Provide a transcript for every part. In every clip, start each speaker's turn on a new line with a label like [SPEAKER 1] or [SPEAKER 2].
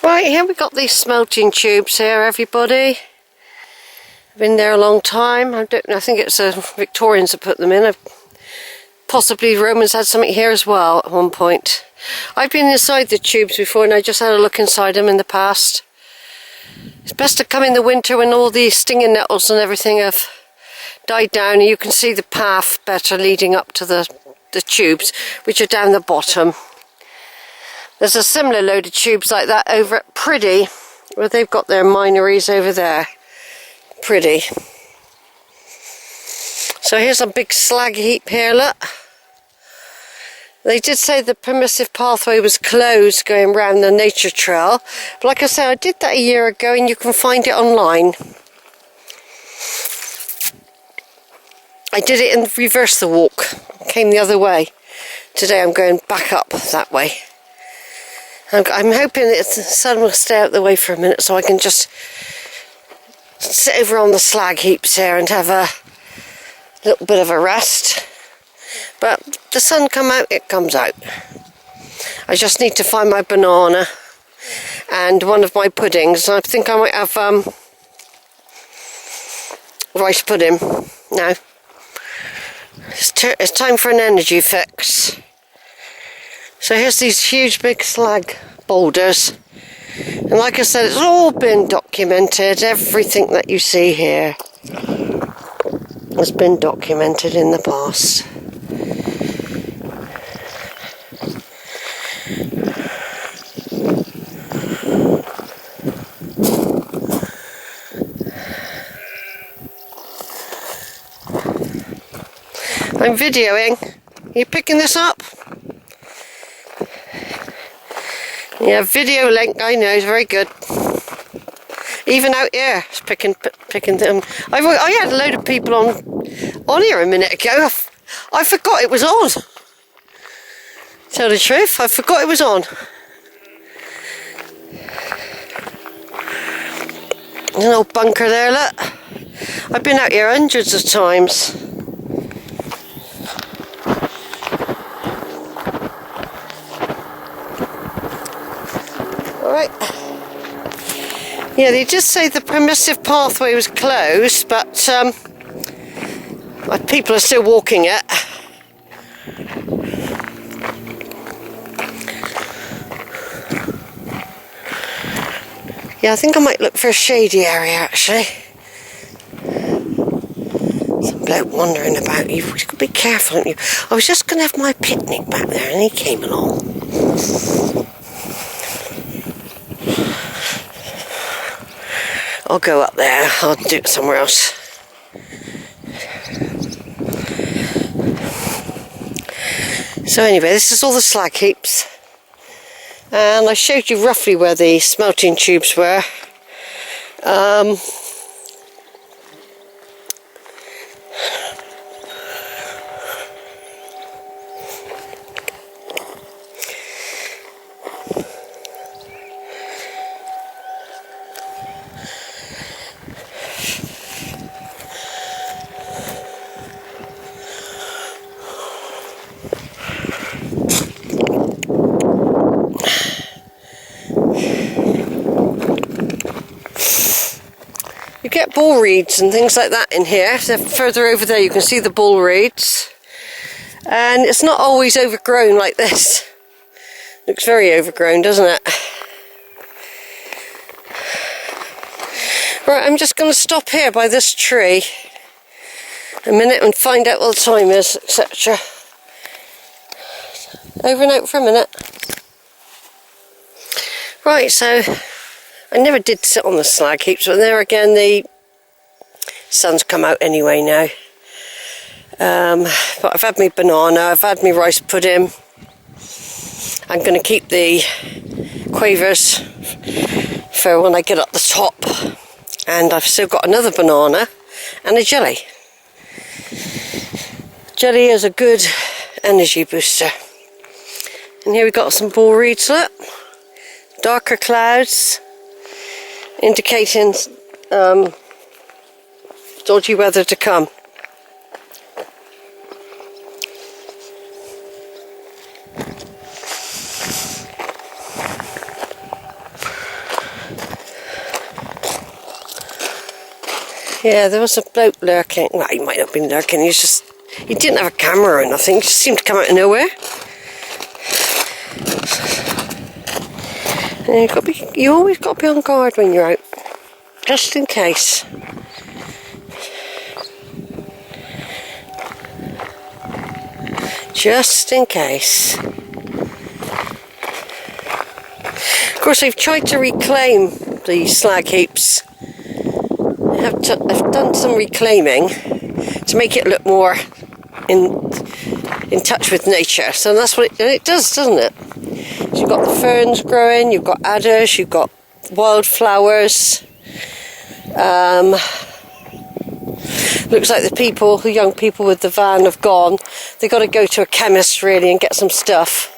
[SPEAKER 1] Right, here we got these smelting tubes here, everybody. Been there a long time. I think it's Victorians that put them in. Possibly Romans had something here as well at one point. I've been inside the tubes before and I just had a look inside them in the past. It's best to come in the winter when all the stinging nettles and everything have died down and you can see the path better leading up to the tubes, which are down the bottom. There's a similar load of tubes like that over at Priddy, where they've got their mineries over there. Pretty. So here's a big slag heap here, look. They did say the permissive pathway was closed going round the nature trail. But like I said, I did that a year ago and you can find it online. I did it in reverse the walk. Came the other way. Today I'm going back up that way. I'm hoping that the sun will stay out the way for a minute so I can just sit over on the slag heaps here and have a little bit of a rest. But the sun come out, it comes out. I just need to find my banana and one of my puddings. I think I might have rice pudding now. It's time for an energy fix. So here's these huge big slag boulders. And like I said, it's all been documented. Everything that you see here has been documented in the past. I'm videoing. Are you picking this up? Yeah, video link, I know, is very good. Even out here, it's picking them. I had a load of people on here a minute ago. I forgot it was on. Tell the truth, I forgot it was on. There's an old bunker there, look. I've been out here hundreds of times. Alright. Yeah, they just say the permissive pathway was closed, but people are still walking it. Yeah, I think I might look for a shady area actually. Some bloke wandering about. You've got to be careful, haven't you? I was just going to have my picnic back there and he came along. I'll go up there. I'll do it somewhere else. So anyway, this is all the slag heaps. And I showed you roughly where the smelting tubes were. You get ball reeds and things like that in here. So further over there you can see the ball reeds. And it's not always overgrown like this. Looks very overgrown, doesn't it? Right, I'm just going to stop here by this tree a minute and find out what the time is, etc. Over and out for a minute. Right, so I never did sit on the slag heaps, but there again the sun's come out anyway now. But I've had my banana, I've had my rice pudding. I'm going to keep the quavers for when I get up the top. And I've still got another banana and a jelly. Jelly is a good energy booster. And here we've got some ball reeds, look. Darker clouds, indicating dodgy weather to come. Yeah, there was a bloke lurking. Well, he might not have been lurking. He didn't have a camera or nothing. He just seemed to come out of nowhere. And you always got to be on guard when you're out, just in case. Just in case. Of course, they've tried to reclaim the slag heaps. They've done some reclaiming to make it look more in touch with nature. So that's what it does, doesn't it? So you've got the ferns growing, you've got adders, you've got wildflowers. Looks like the young people with the van have gone. They've got to go to a chemist really and get some stuff.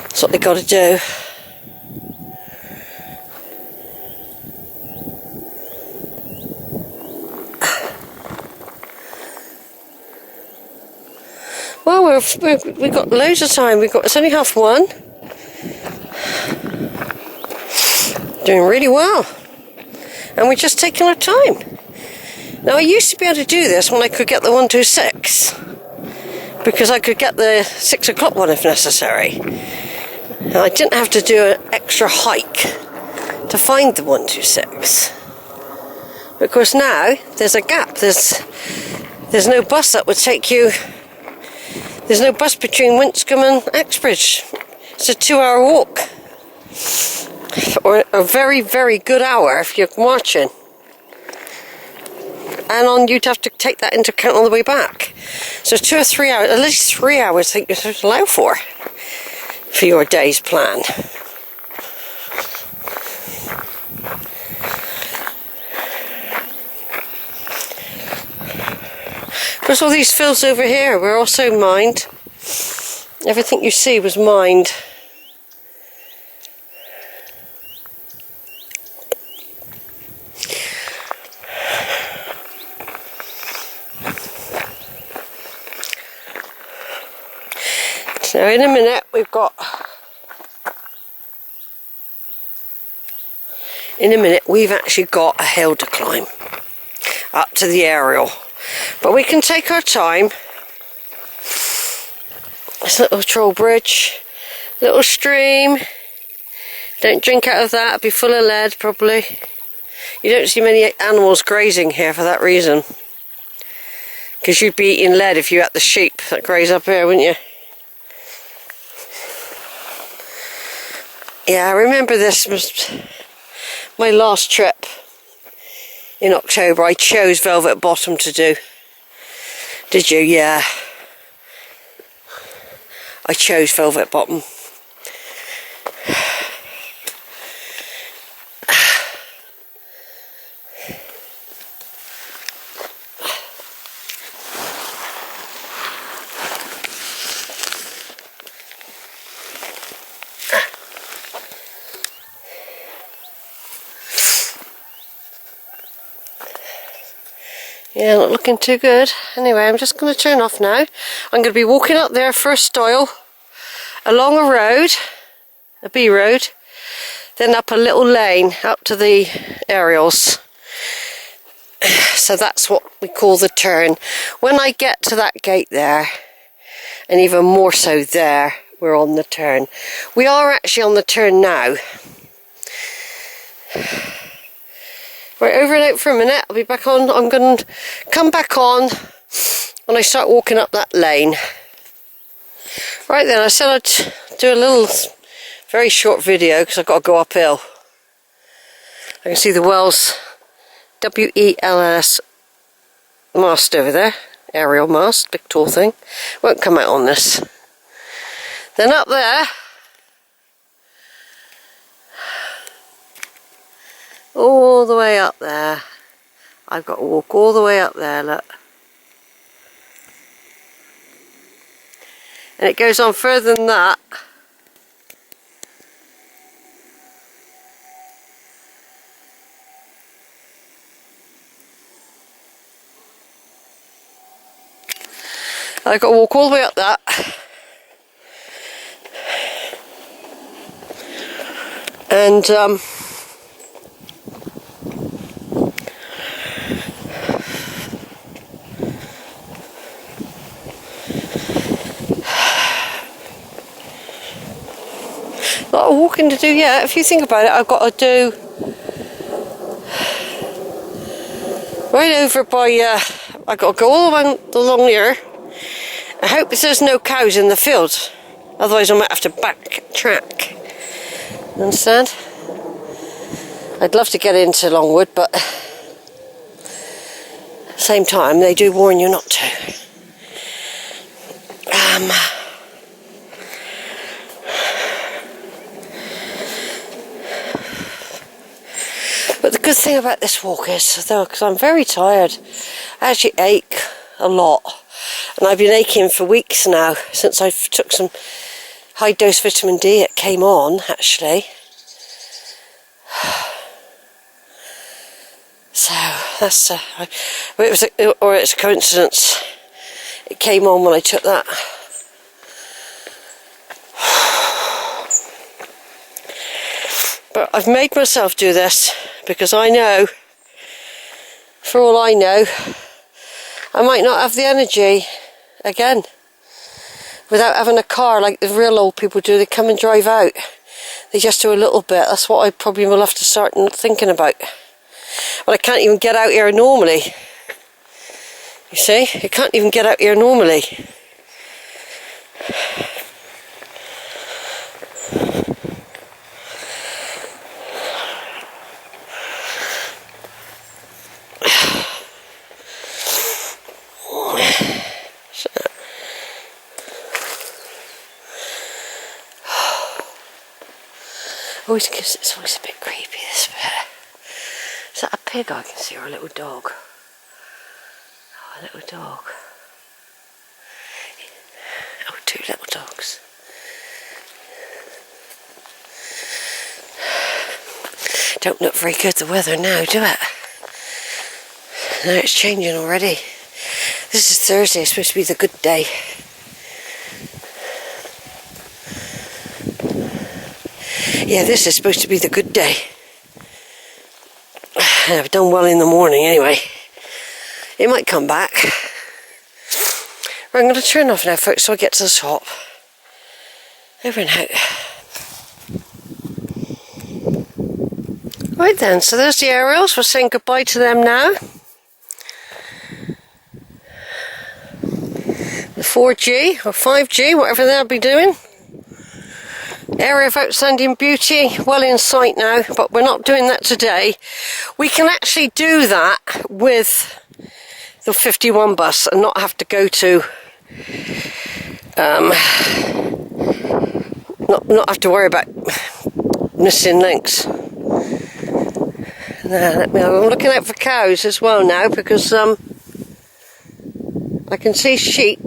[SPEAKER 1] That's what they've got to do. Well, we've got loads of time. It's only 1:30. Doing really well. And we're just taking our time. Now, I used to be able to do this when I could get the 126. Because I could get the 6 o'clock one if necessary. And I didn't have to do an extra hike to find the 126. But of course now, there's a gap. There's no bus that would take you. There's no bus between Winscombe and Axbridge. It's a 2-hour walk. Or a very, very good hour if you're marching. And you'd have to take that into account on the way back. So 2 or 3 hours, at least 3 hours I think you're supposed to allow for your day's plan. Of course, all these fields over here were also mined. Everything you see was mined. So in a minute we've actually got a hill to climb up to the aerial. But we can take our time. This little troll bridge, little stream. Don't drink out of that, it'll be full of lead probably. You don't see many animals grazing here for that reason. Because you'd be eating lead if you had the sheep that graze up here, wouldn't you? Yeah, I remember this was my last trip in October. I chose Velvet Bottom to do. Did you? Yeah. I chose Velvet Bottom. Yeah, not looking too good. Anyway, I'm just going to turn off now. I'm going to be walking up there for a stile, along a road, a B road, then up a little lane up to the aerials. So that's what we call the turn. When I get to that gate there, and even more so there, we're on the turn. We are actually on the turn now. Right, over and out for a minute. I'll be back on. I'm going to come back on when I start walking up that lane. Right then, I said I'd do a little, very short video because I've got to go uphill. I can see the Wells WELS mast over there. Aerial mast, big tall thing. Won't come out on this. Then up there, all the way up there. I've got to walk all the way up there, look. And it goes on further than that. I've got to walk all the way up that. And a lot of walking to do, yeah. If you think about it, I've got to do right over by, I've got to go all along here. I hope there's no cows in the field, otherwise I might have to backtrack. You understand? I'd love to get into Longwood, but at the same time, they do warn you not to. But the good thing about this walk is, though, because I'm very tired, I actually ache a lot. And I've been aching for weeks now, since I took some high dose vitamin D. It came on, actually. So, that's, it's a coincidence. It came on when I took that. But I've made myself do this because I know, for all I know, I might not have the energy again without having a car like the real old people do. They come and drive out. They just do a little bit. That's what I probably will have to start thinking about. But I can't even get out here normally. You see? I can't even get out here normally. It's always a bit creepy, this bit. Is that a pig I can see, or a little dog? Oh, a little dog. Oh, two little dogs. Don't look very good, the weather now, do it? No, it's changing already. This is Thursday, it's supposed to be the good day. Yeah, this is supposed to be the good day. I've done well in the morning anyway. It might come back. Right, I'm going to turn off now, folks, so I get to the top. Over and out. Right then, so there's the aerials. We're saying goodbye to them now. The 4G or 5G, whatever they'll be doing. Area of outstanding beauty, well in sight now, but we're not doing that today. We can actually do that with the 51 bus and not have to go to, not have to worry about missing links. Now, I'm looking out for cows as well now, because I can see sheep.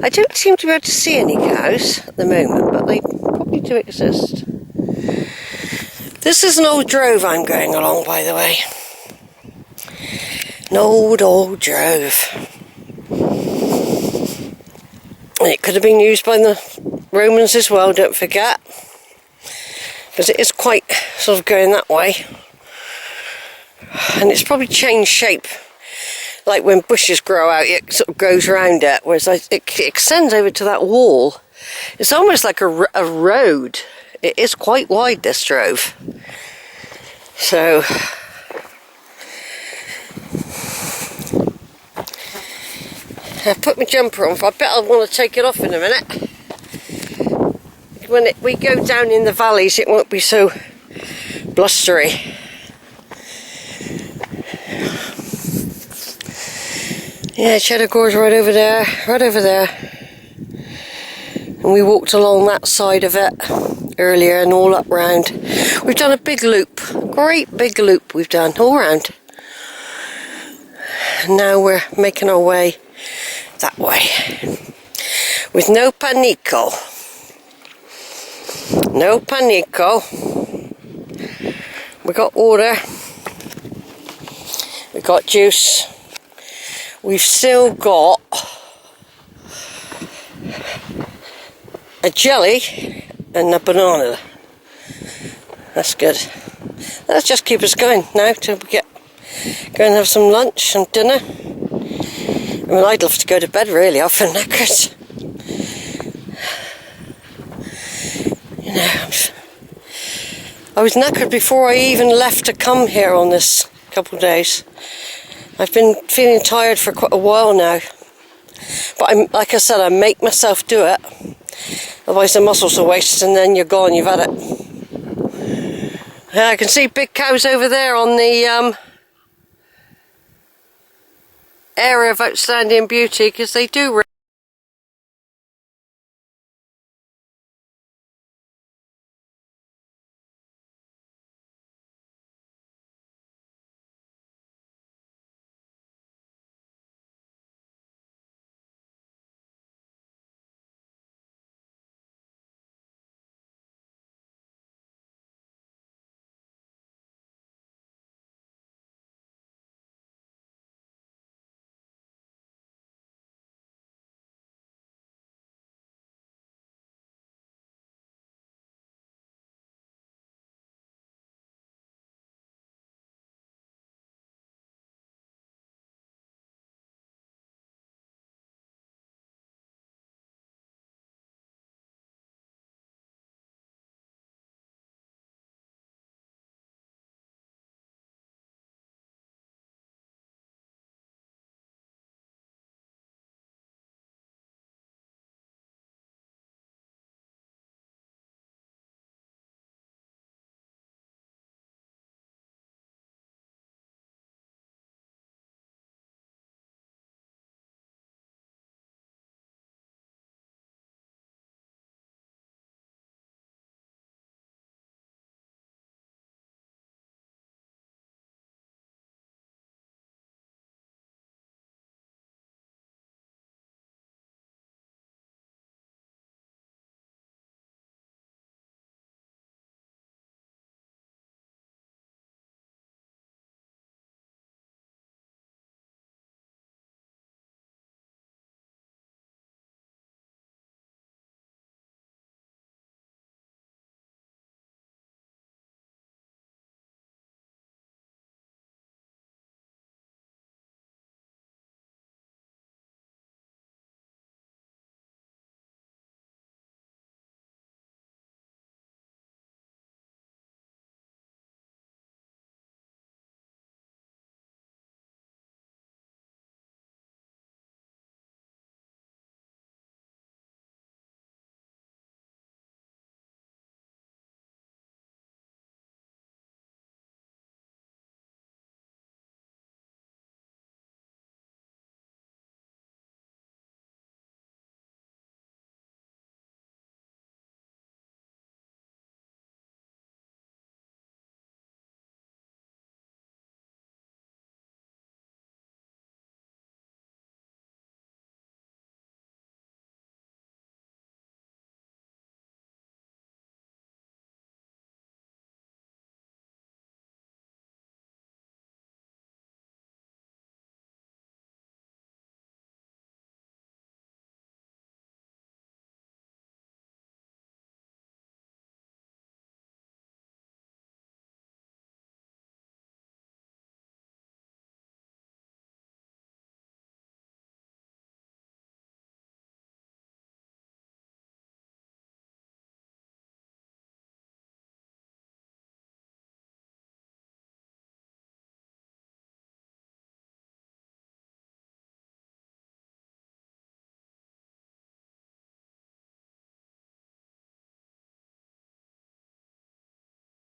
[SPEAKER 1] I don't seem to be able to see any cows at the moment, but they probably do exist. This is an old drove I'm going along, by the way. An old drove. And it could have been used by the Romans as well, don't forget. Because it is quite sort of going that way. And it's probably changed shape. Like when bushes grow out, it sort of goes around it, whereas it extends over to that wall. It's almost like a road. It is quite wide, this drove. So, I've put my jumper on, but I bet I'll want to take it off in a minute. When we go down in the valleys, it won't be so blustery. Yeah, Cheddar Gore's right over there, And we walked along that side of it earlier and all up round. We've done a big loop, great big loop we've done all round. And now we're making our way that way. With no panico. No panico. We got water. We got juice. We've still got a jelly and a banana. That's good. Let's just keep us going now till we go and have some lunch and dinner. I mean, I'd love to go to bed really, I feel knackered. You know, I was knackered before I even left to come here on this couple of days. I've been feeling tired for quite a while now. But like I said, I make myself do it. Otherwise the muscles are wasted and then you're gone, you've had it. Yeah, I can see big cows over there on the area of outstanding beauty, because they do